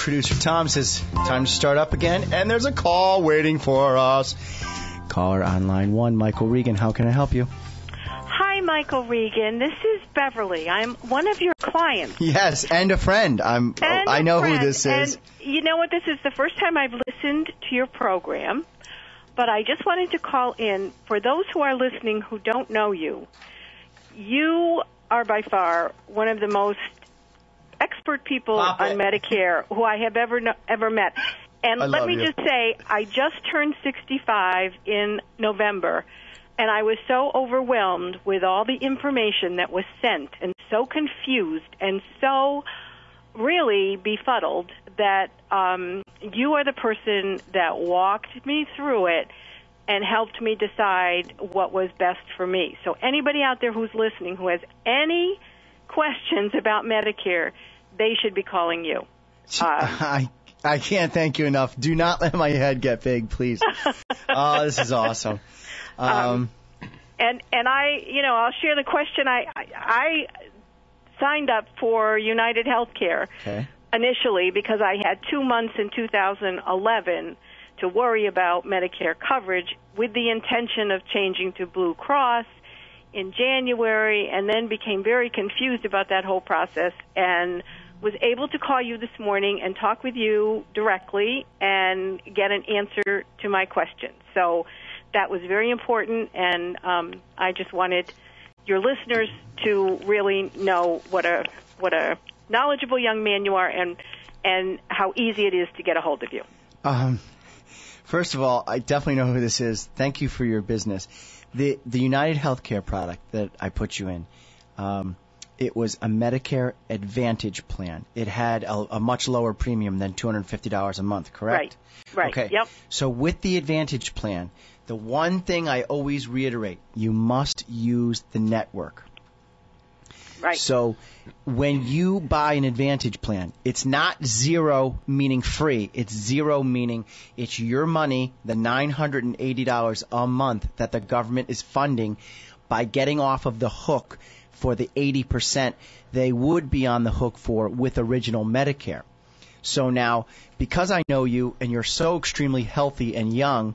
Producer Tom says, time to start up again, and there's a call waiting for us. Caller on line 1, Michael Regan. How can I help you? Hi, Michael Regan. This is Beverly. I'm one of your clients. Yes, and a friend. I know who this is. And you know what? This is the first time I've listened to your program, but I just wanted to call in. For those who are listening who don't know you, you are by far one of the most expert people on Medicare who I have ever met. And let me just say, I just turned 65 in November, and I was so overwhelmed with all the information that was sent and so confused and so really befuddled that you are the person that walked me through it and helped me decide what was best for me. So anybody out there who's listening who has any questions about Medicare, they should be calling you. I can't thank you enough. Do not let my head get big, please. Oh, this is awesome. And I'll share the question. I signed up for United Healthcare initially because I had 2 months in 2011 to worry about Medicare coverage with the intention of changing to Blue Cross in January, and then became very confused about that whole process and was able to call you this morning and talk with you directly and get an answer to my question. So that was very important, and I just wanted your listeners to really know what a knowledgeable young man you are and how easy it is to get a hold of you. First of all, I definitely know who this is. Thank you for your business. The United Healthcare product that I put you in, it was a Medicare Advantage plan. It had a much lower premium than $250 a month, correct? Right. Okay. Yep. So with the Advantage plan, the one thing I always reiterate, you must use the network. Right. So when you buy an Advantage plan, it's not zero meaning free. It's zero meaning it's your money, the $980 a month that the government is funding by getting off of the hook for the 80% they would be on the hook for with original Medicare. So now, because I know you and you're so extremely healthy and young,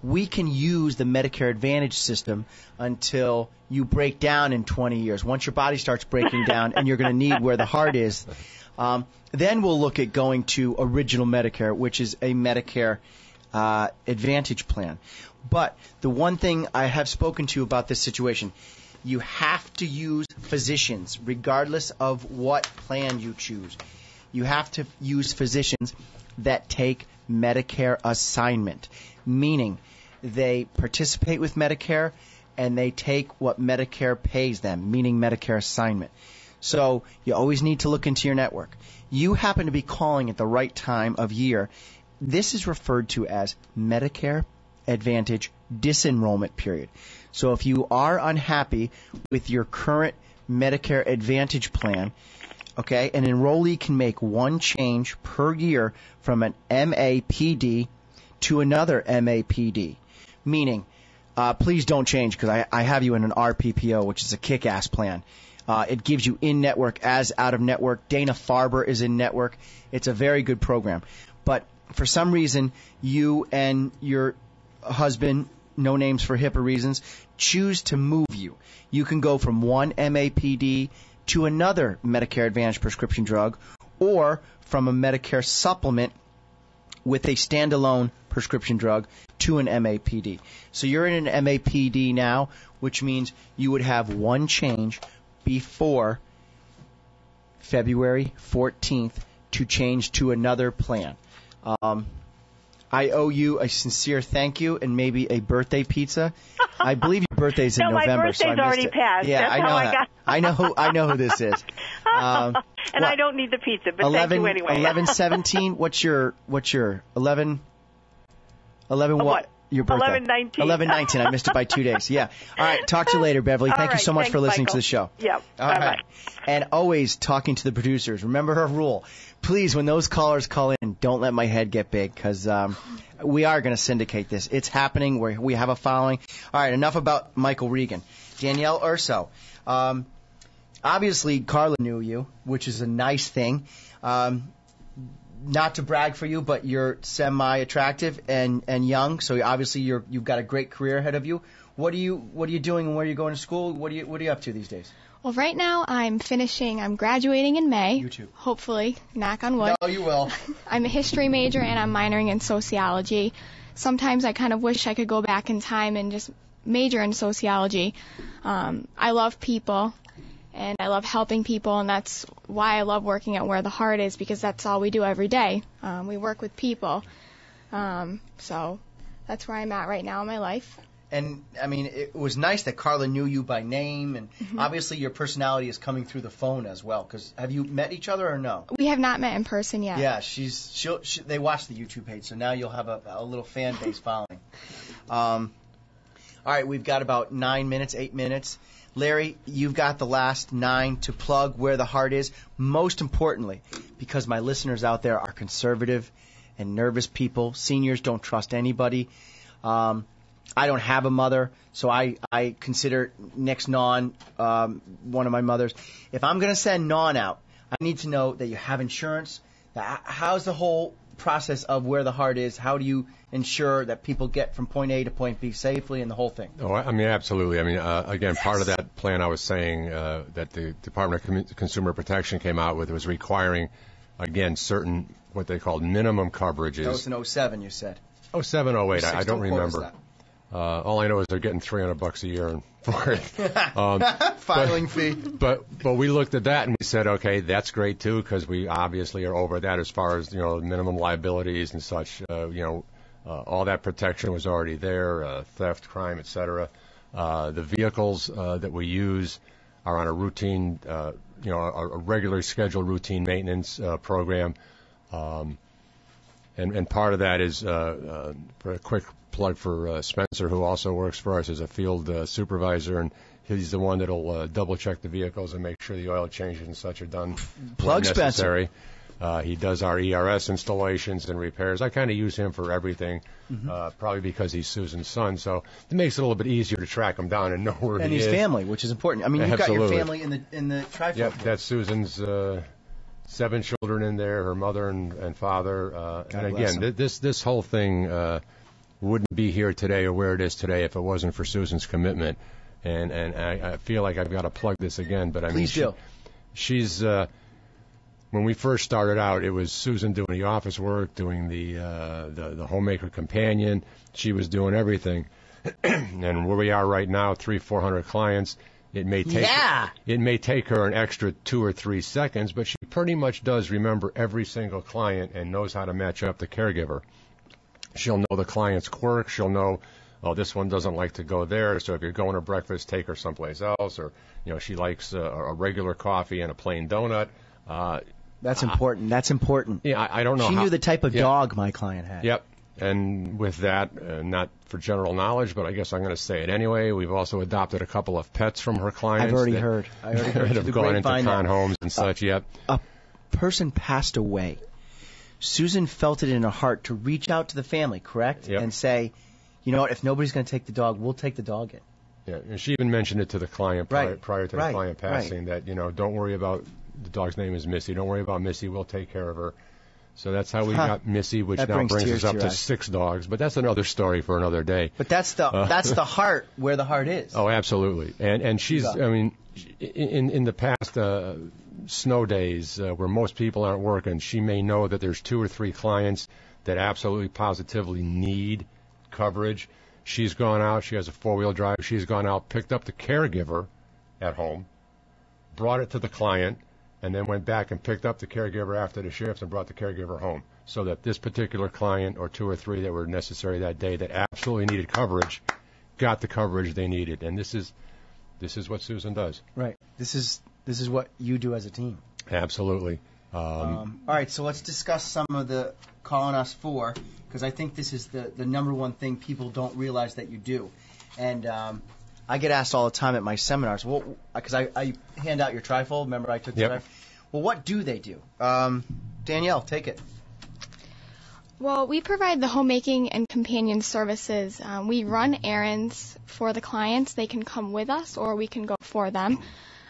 we can use the Medicare Advantage system until you break down in 20 years. Once your body starts breaking down and you're going to need where the heart is, then we'll look at going to original Medicare, which is a Medicare Advantage plan. But the one thing I have spoken to you about this situation, you have to use physicians regardless of what plan you choose. You have to use physicians that take Medicare assignment, meaning they participate with Medicare and they take what Medicare pays them, meaning Medicare assignment. So you always need to look into your network. You happen to be calling at the right time of year. This is referred to as Medicare Advantage disenrollment period. So if you are unhappy with your current Medicare Advantage plan, okay, an enrollee can make one change per year from an MAPD to another MAPD, meaning please don't change because I have you in an RPPO, which is a kick-ass plan. It gives you in-network as out-of-network. Dana-Farber is in-network. It's a very good program. But for some reason, you and your husband, no names for HIPAA reasons, choose to move you. You can go from one MAPD to another Medicare Advantage prescription drug or from a Medicare supplement with a standalone prescription drug to an MAPD. So you're in an MAPD now, which means you would have one change before February 14th to change to another plan. I owe you a sincere thank you and maybe a birthday pizza. I believe your birthday's in November. No, my birthday's already passed. Yeah, that's I know how that. I know who this is. And I don't need the pizza, but 11, thank you anyway. 11/17. What's your 11 what? Your birthday. 11/19. 11/19. I missed it by 2 days. Yeah. All right. Talk to you later, Beverly. Thank you so much for listening to the show. Yeah. All right. And always talking to the producers. Remember her rule. Please, when those callers call in, don't let my head get big because we are going to syndicate this. It's happening. We have a following. All right. Enough about Michael Regan. Danielle Urso. Obviously, Carla knew you, which is a nice thing. not to brag for you, but you're semi-attractive and young, so obviously you've got a great career ahead of you. What are you doing, and where are you going to school? What are you up to these days? Well, right now I'm graduating in May. You too. Hopefully, knock on wood. No, you will. I'm a history major and I'm minoring in sociology. Sometimes I kind of wish I could go back in time and just major in sociology. I love people and I love helping people, and that's why I love working at Where the Heart Is, because that's all we do every day. We work with people. So that's where I'm at right now in my life. And, I mean, it was nice that Carla knew you by name, and obviously your personality is coming through the phone as well. Because have you met each other or no? We have not met in person yet. Yeah, they watch the YouTube page, so now you'll have a little fan base following. All right, we've got about 8 minutes. Larry, you've got the last 9 to plug Where the Heart Is. Most importantly, because my listeners out there are conservative and nervous people. Seniors don't trust anybody. I don't have a mother, so I consider next non one of my mothers. If I'm going to send non out, I need to know that you have insurance. How's the whole process of Where the Heart Is? How do you ensure that people get from point A to point B safely and the whole thing? Oh, I mean, absolutely. I mean, again, part of that plan I was saying that the Department of Consumer Protection came out with was requiring, again, certain what they called minimum coverages. That was in 07, you said. 07, 08, I don't remember. All I know is they're getting $300 a year for it. Filing fee. But we looked at that and we said, okay, that's great too, because we obviously are over that as far as minimum liabilities and such. All that protection was already there, theft, crime, etc. The vehicles that we use are on a routine, a regularly scheduled routine maintenance program. And part of that is for a quick plug for Spencer, who also works for us as a field supervisor, and he's the one that'll double check the vehicles and make sure the oil changes and such are done plug when necessary. He does our ERS installations and repairs. I kind of use him for everything, probably because he's Susan's son, so it makes it a little bit easier to track him down and know where he is. And his family, which is important. I mean, you've got your family in the tri-fold. Yep, that's Susan's 7 children in there, her mother and father. And again, this whole thing wouldn't be here today or where it is today if it wasn't for Susan's commitment. And I feel like I've got to plug this again, but I mean, she's when we first started out, it was Susan doing the office work, doing the homemaker companion. She was doing everything. And where we are right now, 300-400 clients. It may take her an extra 2 or 3 seconds, but she pretty much does remember every single client and knows how to match up the caregiver. She'll know the client's quirks. She'll know, oh, this one doesn't like to go there, so if you're going to breakfast, take her someplace else. Or, she likes a regular coffee and a plain donut. That's important. That's important. Yeah, I don't know. She knew the type of dog my client had. Yep. And with that, not for general knowledge, but I guess I'm going to say it anyway, we've also adopted a couple of pets from her clients. I've already heard. that have gone into con homes and such. Yep. A person passed away. Susan felt it in her heart to reach out to the family, correct? Yep. And say, you know what, if nobody's going to take the dog, we'll take the dog in. Yeah, and she even mentioned it to the client prior to the client passing that, don't worry about, the dog's name is Missy. Don't worry about Missy. We'll take care of her. So that's how we got Missy, which now brings us up to 6 dogs. But that's another story for another day. But that's the heart, where the heart is. Oh, absolutely. And she's, I mean, in the past snow days where most people aren't working, she may know that there's 2 or 3 clients that absolutely positively need coverage. She's gone out. She has a 4-wheel drive. She's gone out, picked up the caregiver at home, brought it to the client, and then went back and picked up the caregiver after the shift and brought the caregiver home, so that this particular client or 2 or 3 that were necessary that day that absolutely needed coverage got the coverage they needed. And this is what Susan does. Right. This is what you do as a team. Absolutely. All right, so let's discuss some of the calling us for, because I think this is the number one thing people don't realize that you do. And I get asked all the time at my seminars, because I hand out your trifold. Remember I took the trifold? Well, what do they do? Danielle, take it. Well, we provide the homemaking and companion services. We run errands for the clients. They can come with us or we can go for them.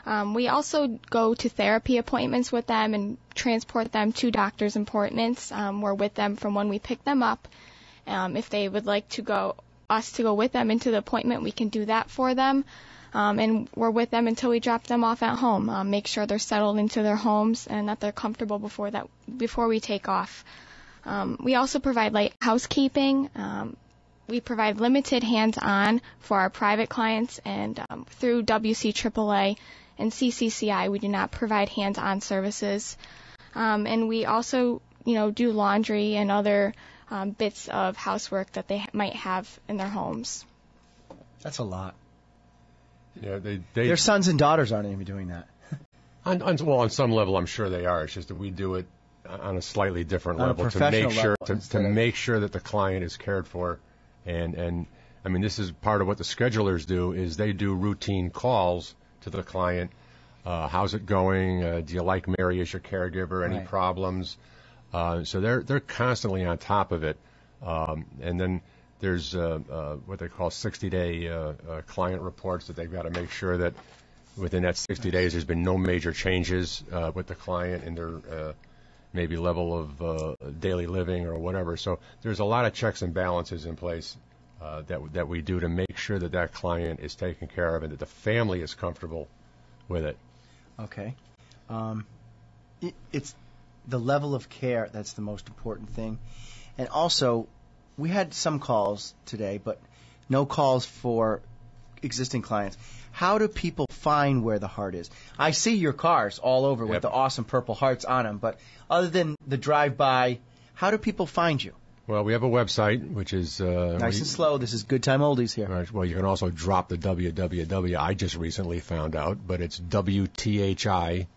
We also go to therapy appointments with them and transport them to doctor's appointments. We're with them from when we pick them up. If they would like us to go with them into the appointment, we can do that for them. And we're with them until we drop them off at home. Make sure they're settled into their homes and that they're comfortable before we take off. We also provide light housekeeping. We provide limited hands-on for our private clients, and through WCAAA and CCCI, we do not provide hands-on services. And we also, do laundry and other bits of housework that they might have in their homes. That's a lot. Yeah, their sons and daughters aren't even doing that. On some level, I'm sure they are. It's just that we do it on a slightly different level to make sure that the client is cared for. And I mean, this is part of what the schedulers do, is they do routine calls to the client. How's it going? Do you like Mary as your caregiver? Any problems? So they're constantly on top of it. And then there's what they call 60-day client reports that they've got to make sure that within that 60 days there's been no major changes with the client in their maybe level of daily living or whatever. So there's a lot of checks and balances in place that we do to make sure that that client is taken care of and that the family is comfortable with it. Okay. It's the level of care that's the most important thing. And also, we had some calls today, but no calls for existing clients. How do people find where the heart is? I see your cars all over with the awesome purple hearts on them, but other than the drive-by, how do people find you? Well, we have a website, which is... nice and slow. This is good time oldies here. Right. Well, you can also drop the www. I just recently found out, but it's WTHI.net,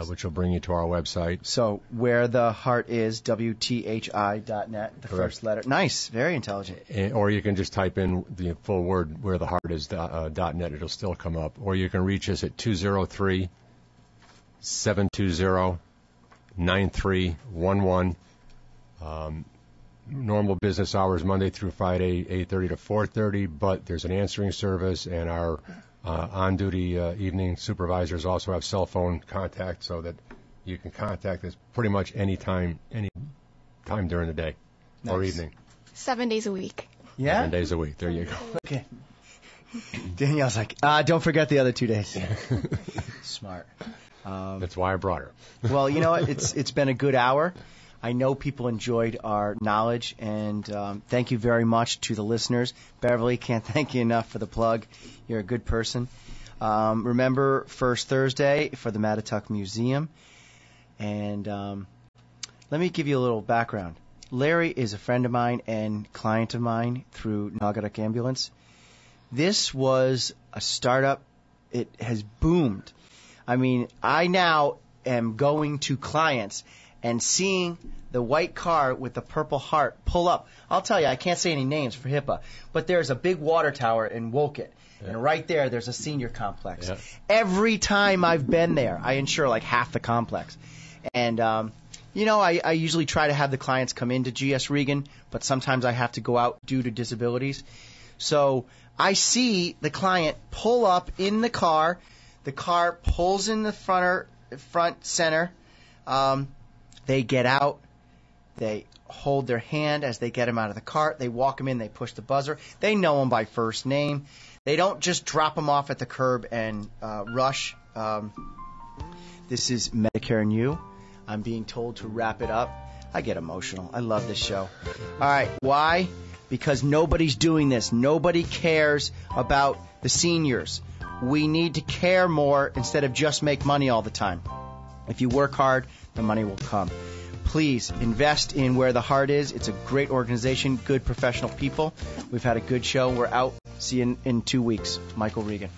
which will bring you to our website. So where the heart is, WTHI.net, the Correct. first letter. Nice. Very intelligent. Or you can just type in the full word, where the heart is, .net. It'll still come up. Or you can reach us at 203-720-9311. Normal business hours, Monday through Friday, 8:30 to 4:30, but there's an answering service, and our on-duty evening supervisors also have cell phone contact so that you can contact us pretty much any time during the day or evening. 7 days a week. Yeah? 7 days a week. There you go. Okay. Danielle's like, don't forget the other 2 days. Smart. That's why I brought her. Well, you know what? It's been a good hour. I know people enjoyed our knowledge, and thank you very much to the listeners. Beverly, can't thank you enough for the plug. You're a good person. Remember, first Thursday for the Mattatuck Museum. And let me give you a little background. Larry is a friend of mine and client of mine through Naugatuck Ambulance. This was a startup. It has boomed. I mean, I now am going to clients and seeing the white car with the purple heart pull up. I'll tell you, I can't say any names for HIPAA, but there's a big water tower in Woket, and right there's a senior complex. Yeah. Every time I've been there, I insure like half the complex. And, I usually try to have the clients come into GS Regan, but sometimes I have to go out due to disabilities. So I see the client pull up in the car. The car pulls in the front center. They get out. They hold their hand as they get him out of the cart. They walk him in. They push the buzzer. They know him by first name. They don't just drop him off at the curb and rush. This is Medicare and You. I'm being told to wrap it up. I get emotional. I love this show. All right. Why? Because nobody's doing this. Nobody cares about the seniors. We need to care more instead of just make money all the time. If you work hard, the money will come. Please invest in Where the Heart Is. It's a great organization, good professional people. We've had a good show. We're out. See you in 2 weeks. Michael Regan.